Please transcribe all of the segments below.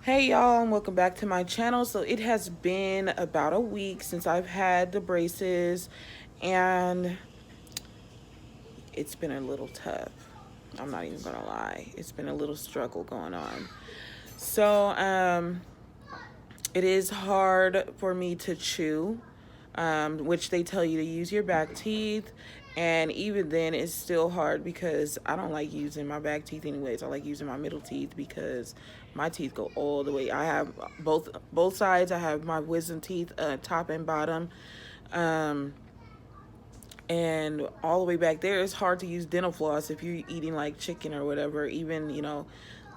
Hey y'all, and welcome back to my channel. So it has been about a week since I've had the braces, and it's been a little tough. I'm not even gonna lie. It's been a little struggle going on. So it is hard for me to chew, which they tell you to use your back teeth. And even then, it's still hard because I don't like using my back teeth anyways. I like using my middle teeth because my teeth go all the way. I have both sides. I have my wisdom teeth, top and bottom, um, and all the way back there. It's hard to use dental floss if you're eating like chicken or whatever. Even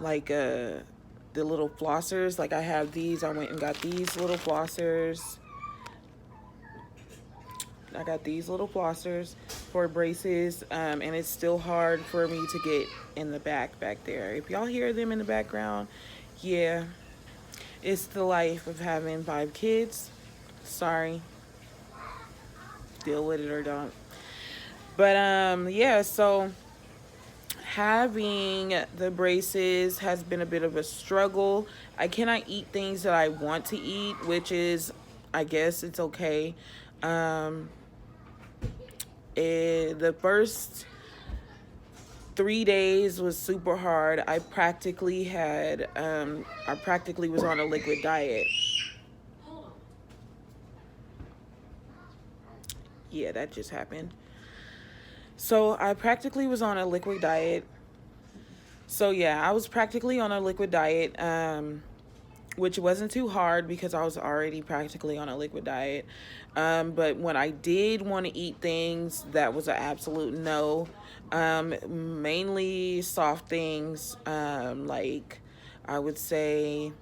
like the little flossers. Like I have these. I went and got these little flossers. I got these little flossers for braces, and it's still hard for me to get in the back there. If y'all hear them in the background, yeah, it's the life of having 5 kids. Sorry, deal with it or don't. But yeah, so having the braces has been a bit of a struggle. I cannot eat things that I want to eat, which is, I guess it's okay. Um, the first 3 days was super hard. I practically was on a liquid diet. Yeah, that just happened. So I practically was on a liquid diet. So yeah, I was practically on a liquid diet, which wasn't too hard because I was already practically on a liquid diet. But when I did want to eat things, that was an absolute no. Mainly soft things, like I would say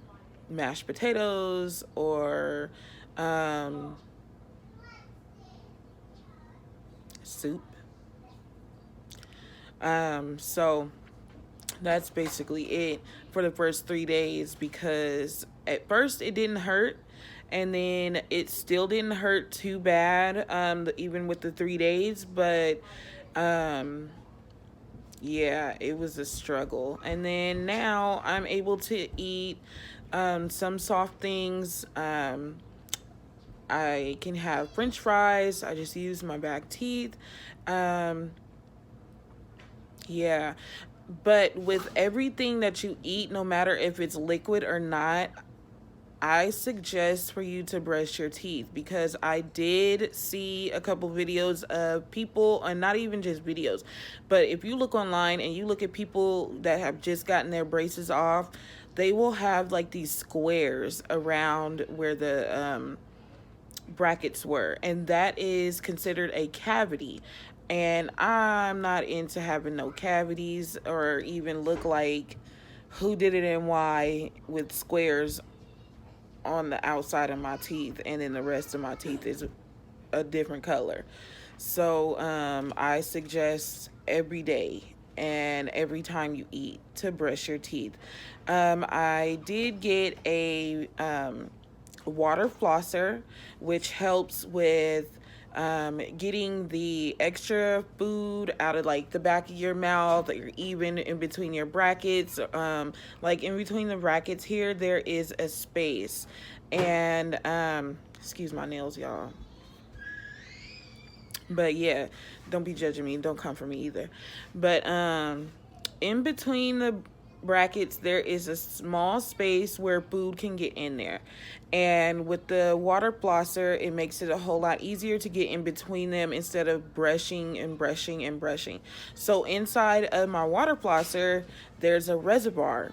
mashed potatoes or um, soup. So that's basically it for the first 3 days because at first it didn't hurt, and then it still didn't hurt too bad, even with the 3 days, but um, yeah, it was a struggle. And then now I'm able to eat some soft things. I can have French fries. I just use my back teeth. Um, yeah. But with everything that you eat, no matter if it's liquid or not, I suggest for you to brush your teeth because I did see a couple videos of people, and not even just videos, but if you look online and you look at people that have just gotten their braces off, they will have like these squares around where the brackets were, and that is considered a cavity. And I'm not into having no cavities or even look like who did it and why with squares on the outside of my teeth, and then the rest of my teeth is a different color. So I suggest every day and every time you eat to brush your teeth. I did get a water flosser, which helps with getting the extra food out of like the back of your mouth, or even in between your brackets. Like in between the brackets here, there is a space. And excuse my nails, y'all. But yeah, don't be judging me. Don't come for me either. But in between the brackets, there is a small space where food can get in there. And with the water flosser, it makes it a whole lot easier to get in between them instead of brushing and brushing and brushing. So inside of my water flosser, there's a reservoir,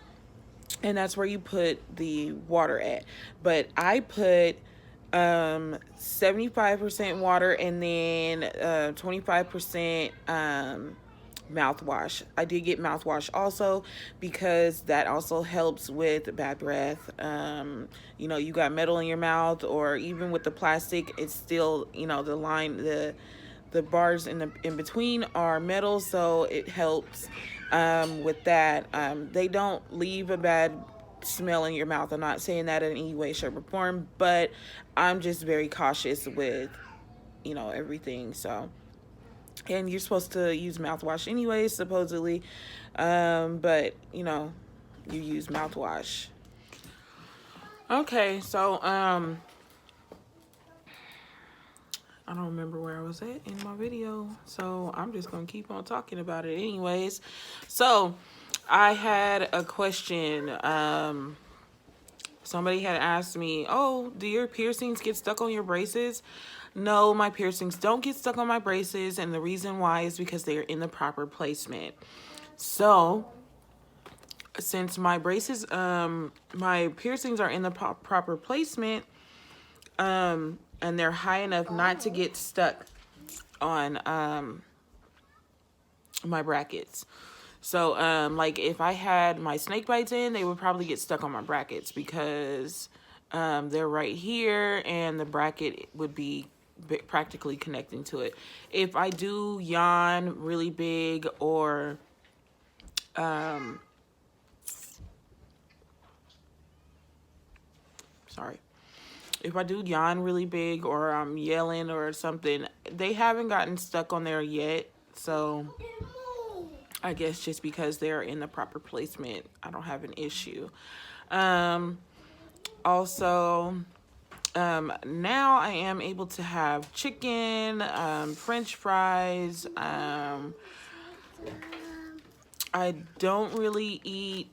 and that's where you put the water at. But I put 75% water, and then 25% mouthwash. I did get mouthwash also because that also helps with bad breath. You got metal in your mouth, or even with the plastic, it's still, the bars in between are metal, so it helps with that. They don't leave a bad smell in your mouth. I'm not saying that in any way, shape, or form, but I'm just very cautious with everything. So, and you're supposed to use mouthwash anyway, supposedly, but you use mouthwash. Okay, so I don't remember where I was at in my video, so I'm just gonna keep on talking about it anyways. So I had a question. Somebody had asked me, oh, do your piercings get stuck on your braces? No, my piercings don't get stuck on my braces, and the reason why is because they are in the proper placement. So since my braces, my piercings are in the proper placement, and they're high enough not to get stuck on my brackets. So like if I had my snake bites in, they would probably get stuck on my brackets because they're right here and the bracket would be practically connecting to it. If I do yawn really big or sorry. If I do yawn really big or I'm yelling or something, they haven't gotten stuck on there yet. So I guess just because they're in the proper placement, I don't have an issue. Also, now I am able to have chicken, French fries. I don't really eat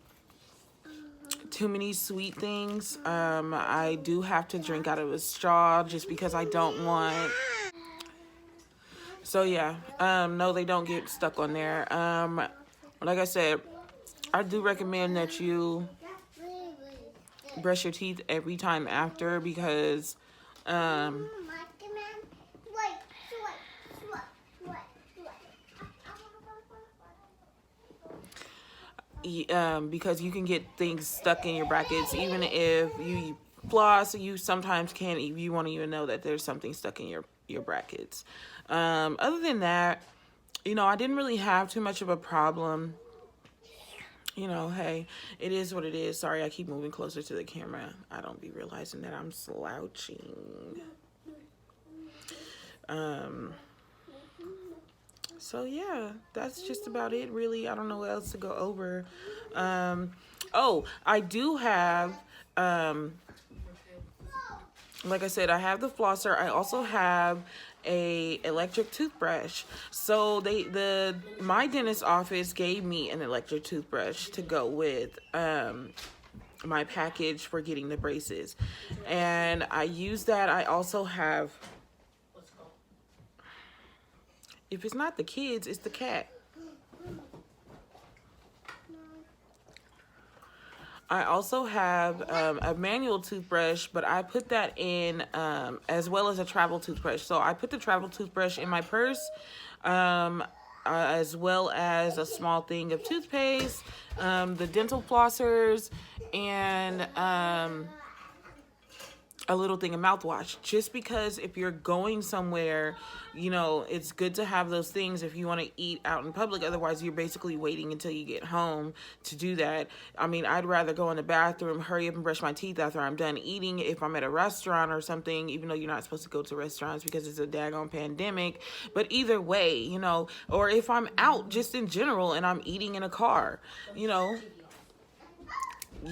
too many sweet things. I do have to drink out of a straw just because I don't want. So yeah, no, they don't get stuck on there. Like I said, I do recommend that you brush your teeth every time after because because you can get things stuck in your brackets. Even if you floss, you sometimes can't, you won't even know that there's something stuck in your brackets. Other than that, I didn't really have too much of a problem. Hey, it is what it is. Sorry, I keep moving closer to the camera. I don't be realizing that I'm slouching. So yeah, that's just about it, really. I don't know what else to go over. Oh, I do have, like I said, I have the flosser. I also have a electric toothbrush. So my dentist office gave me an electric toothbrush to go with my package for getting the braces, and I use that. I also have, if it's not the kids, it's the cat. I also have a manual toothbrush, but I put that in as well as a travel toothbrush. So I put the travel toothbrush in my purse, as well as a small thing of toothpaste, the dental flossers, and a little thing of mouthwash, just because if you're going somewhere, it's good to have those things if you want to eat out in public. Otherwise, you're basically waiting until you get home to do that. I mean, I'd rather go in the bathroom, hurry up and brush my teeth after I'm done eating if I'm at a restaurant or something, even though you're not supposed to go to restaurants because it's a daggone pandemic. But either way, or if I'm out just in general and I'm eating in a car, you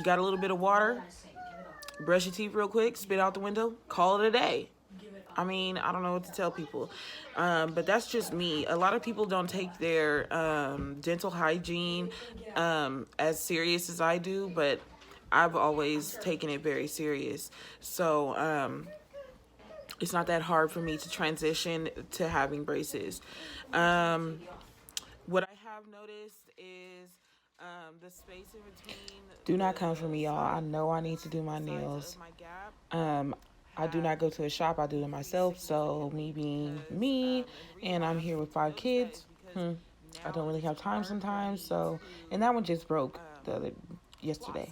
got a little bit of water, brush your teeth real quick, spit out the window, call it a day. I mean, I don't know what to tell people, but that's just me. A lot of people don't take their dental hygiene as serious as I do, but I've always taken it very serious. So it's not that hard for me to transition to having braces. What I have noticed is the space in between. Do not come for me, y'all. I know I need to do my nails. I do not go to a shop. I do it myself. So me being me, and I'm here with 5 kids. I don't really have time sometimes. So, and that one just broke yesterday.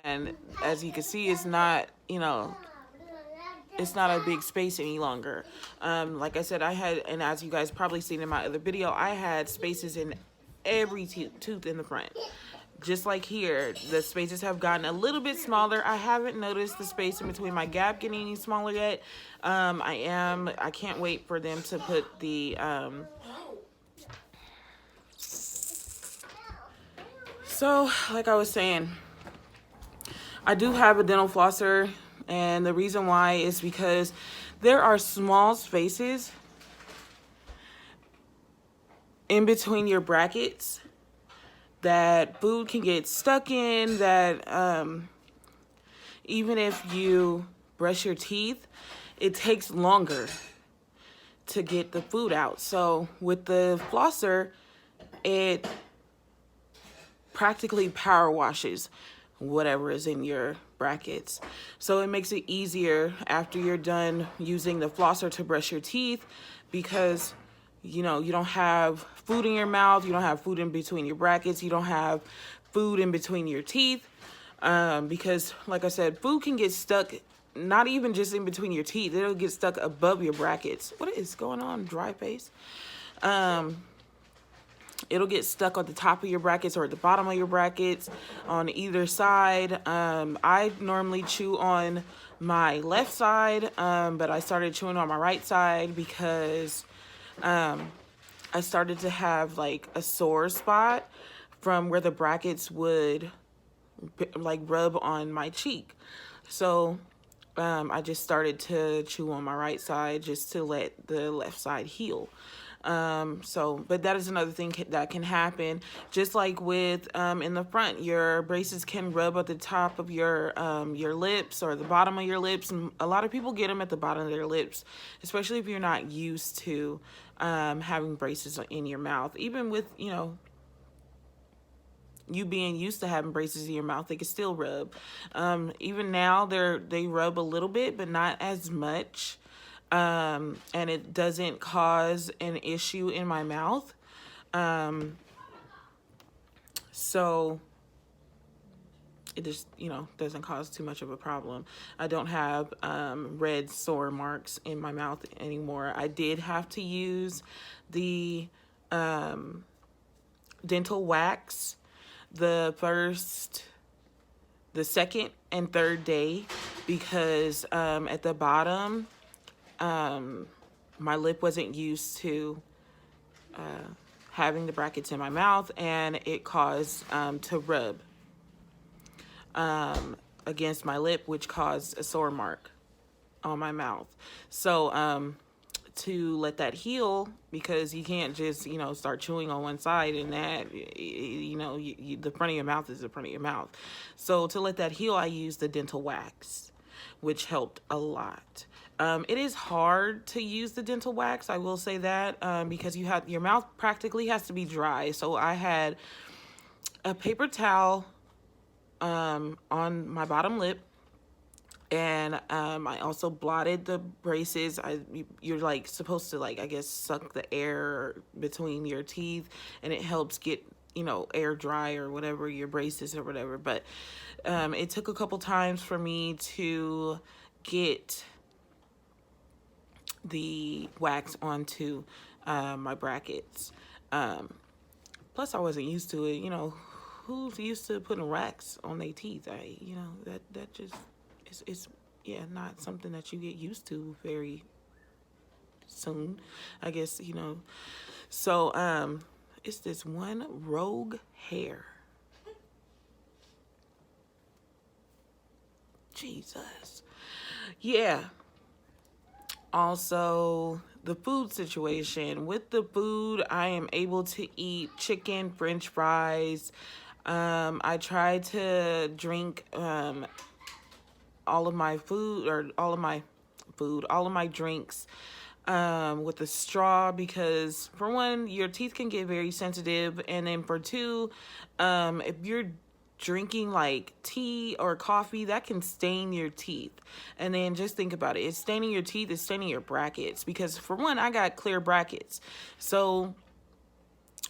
And as you can see, it's not, it's not a big space any longer. Like I said, I had, and as you guys probably seen in my other video, I had spaces in every tooth in the front. Just like here, the spaces have gotten a little bit smaller. I haven't noticed the space in between my gap getting any smaller yet. I can't wait for them to put the, so like I was saying, I do have a dental flosser, and the reason why is because there are small spaces in between your brackets that food can get stuck in, that even if you brush your teeth, it takes longer to get the food out. So with the flosser, it practically power washes whatever is in your brackets. So it makes it easier after you're done using the flosser to brush your teeth, because you know, you don't have food in your mouth, you don't have food in between your brackets, you don't have food in between your teeth. Because like I said, food can get stuck, not even just in between your teeth, it'll get stuck above your brackets. What is going on, dry face? It'll get stuck on the top of your brackets or at the bottom of your brackets on either side. I normally chew on my left side, but I started chewing on my right side because I started to have like a sore spot from where the brackets would like rub on my cheek. So I just started to chew on my right side just to let the left side heal. But that is another thing that can happen. Just like with in the front, your braces can rub at the top of your lips or the bottom of your lips. And a lot of people get them at the bottom of their lips, especially if you're not used to having braces in your mouth. Even with, you know, you being used to having braces in your mouth, they can still rub. Even now, they rub a little bit, but not as much. And it doesn't cause an issue in my mouth. So it just, you know, doesn't cause too much of a problem. I don't have red sore marks in my mouth anymore. I did have to use the dental wax the second and third day, because at the bottom, my lip wasn't used to having the brackets in my mouth, and it caused to rub against my lip, which caused a sore mark on my mouth. So to let that heal, because you can't just, you know, start chewing on one side and that, you know, the front of your mouth is the front of your mouth. So to let that heal, I used the dental wax, which helped a lot. It is hard to use the dental wax, I will say that, because your mouth practically has to be dry. So I had a paper towel on my bottom lip, and I also blotted the braces. You're like supposed to, like, I guess, suck the air between your teeth, and it helps get, you know, air dry or whatever, your braces or whatever. But it took a couple times for me to get the wax onto my brackets. Plus I wasn't used to it. You know, who's used to putting wax on their teeth? You know, that just is yeah, not something that you get used to very soon, I guess, you know. So it's this one rogue hair. Jesus. Yeah. Also, the food situation. With the food, I am able to eat chicken, French fries. I try to drink all of my drinks with a straw, because for one, your teeth can get very sensitive, and then for two, if you're drinking like tea or coffee, that can stain your teeth. And then just think about it, it's staining your teeth, it's staining your brackets, because for one, I got clear brackets, so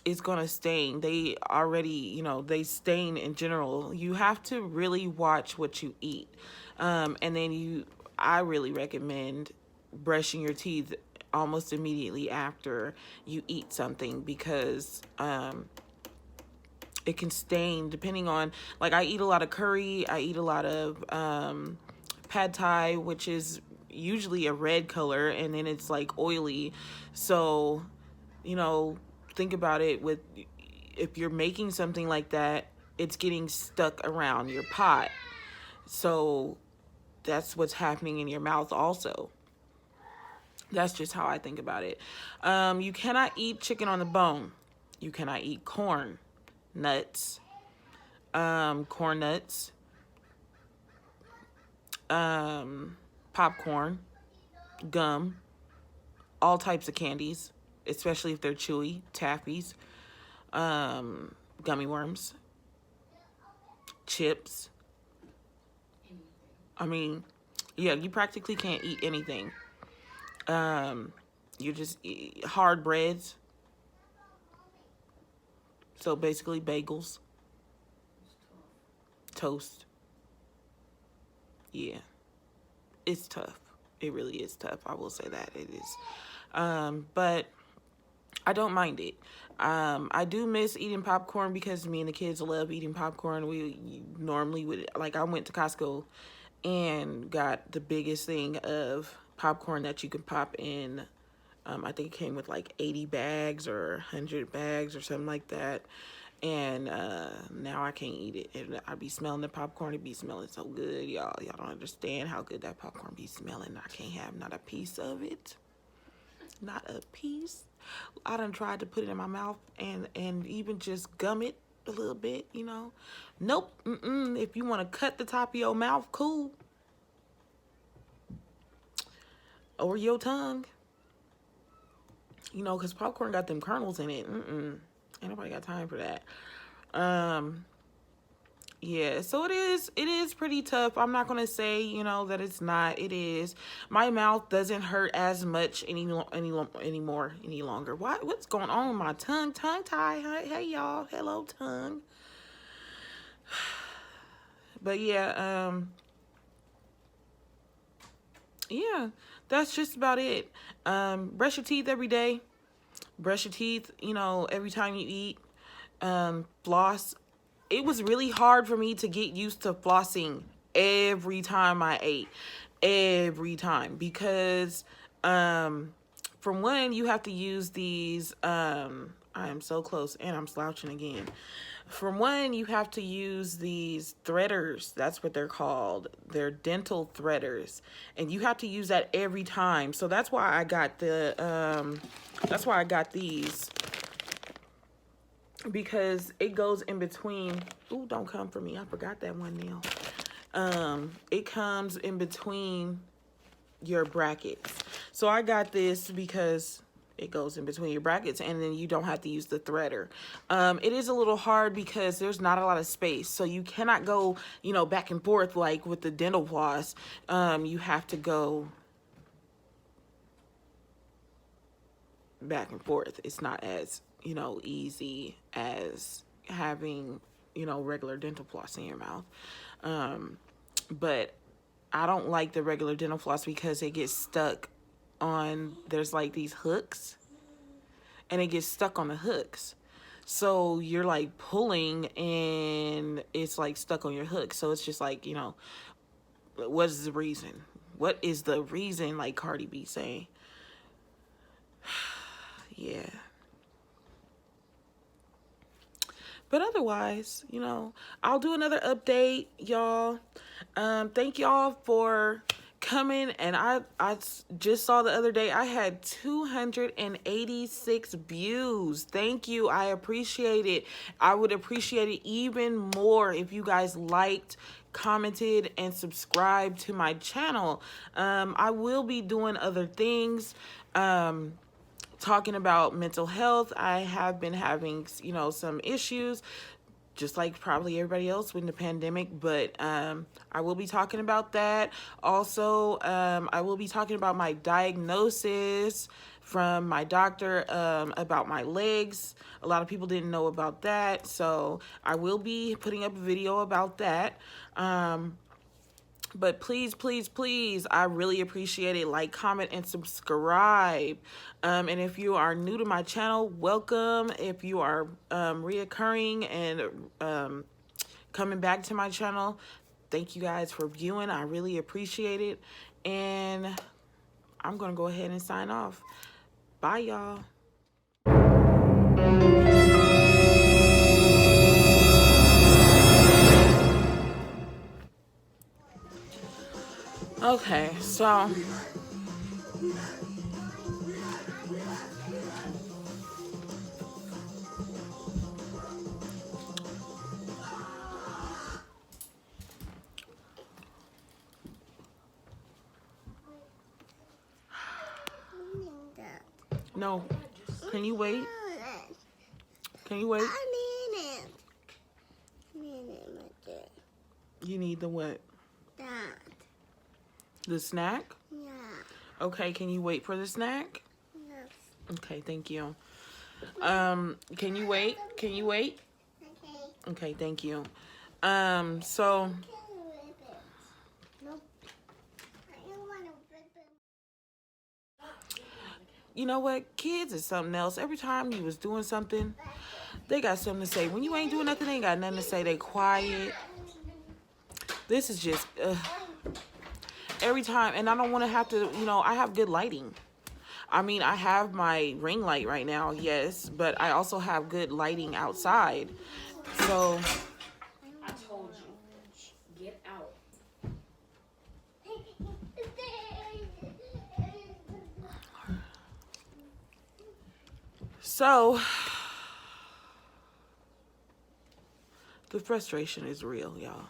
it's gonna stain. They already, you know, they stain in general. You have to really watch what you eat. And then I really recommend brushing your teeth almost immediately after you eat something, because it can stain depending on, like, I eat a lot of curry, I eat a lot of pad thai, which is usually a red color, and then it's like oily. So, you know, think about it, with if you're making something like that, it's getting stuck around your pot. So that's what's happening in your mouth also. That's just how I think about it. You cannot eat chicken on the bone. You cannot eat corn, nuts, corn nuts, popcorn, gum, all types of candies, especially if they're chewy, taffies, gummy worms, chips. I mean, yeah, you practically can't eat anything. You just eat hard breads. So basically bagels, toast. Yeah, it's tough. It really is tough. I will say that it is. But I don't mind it. I do miss eating popcorn because me and the kids love eating popcorn. We normally would, like, I went to Costco and got the biggest thing of popcorn that you can pop in. I think it came with like 80 bags or 100 bags or something like that. And now I can't eat it. And I be smelling the popcorn. It be smelling so good, y'all. Y'all don't understand how good that popcorn be smelling. I can't have not a piece of it. Not a piece. I done tried to put it in my mouth and even just gum it a little bit, you know. Nope. If you want to cut the top of your mouth, cool. Or your tongue. You know, because popcorn got them kernels in it. Ain't nobody got time for that. Yeah, so it is pretty tough. I'm not gonna say, you know, that it's not. It is. My mouth doesn't hurt as much any longer. What's going on with my tongue tie? Hey y'all, hello tongue. But yeah, yeah, that's just about it. Brush your teeth every day. Brush your teeth, you know, every time you eat. Floss. It was really hard for me to get used to flossing every time I ate. Every time. Because, from one, you have to use these, I am so close and I'm slouching again. From one, you have to use these threaders. That's what they're called. They're dental threaders. And you have to use that every time. So that's why I got that's why I got these. Because it goes in between. Ooh, don't come for me. I forgot that one nail. It comes in between your brackets. So I got this because it goes in between your brackets and then you don't have to use the threader. It is a little hard because there's not a lot of space. So you cannot go, you know, back and forth like with the dental floss. You have to go back and forth. It's not as, you know, easy as having, you know, regular dental floss in your mouth. But I don't like the regular dental floss because it gets stuck on, there's like these hooks and it gets stuck on the hooks. So you're like pulling and it's like stuck on your hook. So it's just like, you know, what is the reason? What is the reason, like Cardi B saying? Yeah. But otherwise, you know, I'll do another update, y'all. Thank y'all for coming. And I just saw the other day, I had 286 views. Thank you. I appreciate it. I would appreciate it even more if you guys liked, commented, and subscribed to my channel. I will be doing other things. Talking about mental health. I have been having, you know, some issues, just like probably everybody else with the pandemic, but I will be talking about that. Also, I will be talking about my diagnosis from my doctor about my legs. A lot of people didn't know about that, so I will be putting up a video about that. But please, please, please, I really appreciate it. Like, comment, and subscribe. And if you are new to my channel, welcome. If you are reoccurring and coming back to my channel, thank you guys for viewing. I really appreciate it. And I'm going to go ahead and sign off. Bye, y'all. Okay, so no. Can you wait? Can you wait? I need it. You need the what? That. The snack? Yeah. Okay, can you wait for the snack? Yes. Okay, thank you. Can you wait? Can you wait? Okay. Okay, thank you. So Nope. I don't want to rip it. you know what? Kids is something else. Every time you was doing something, they got something to say. When you ain't doing nothing, they ain't got nothing to say. They quiet. This is just every time, and I don't want to have to, I have good lighting. I mean, I have my ring light right now, yes, but I also have good lighting outside. So I told you, get out. So the frustration is real, y'all.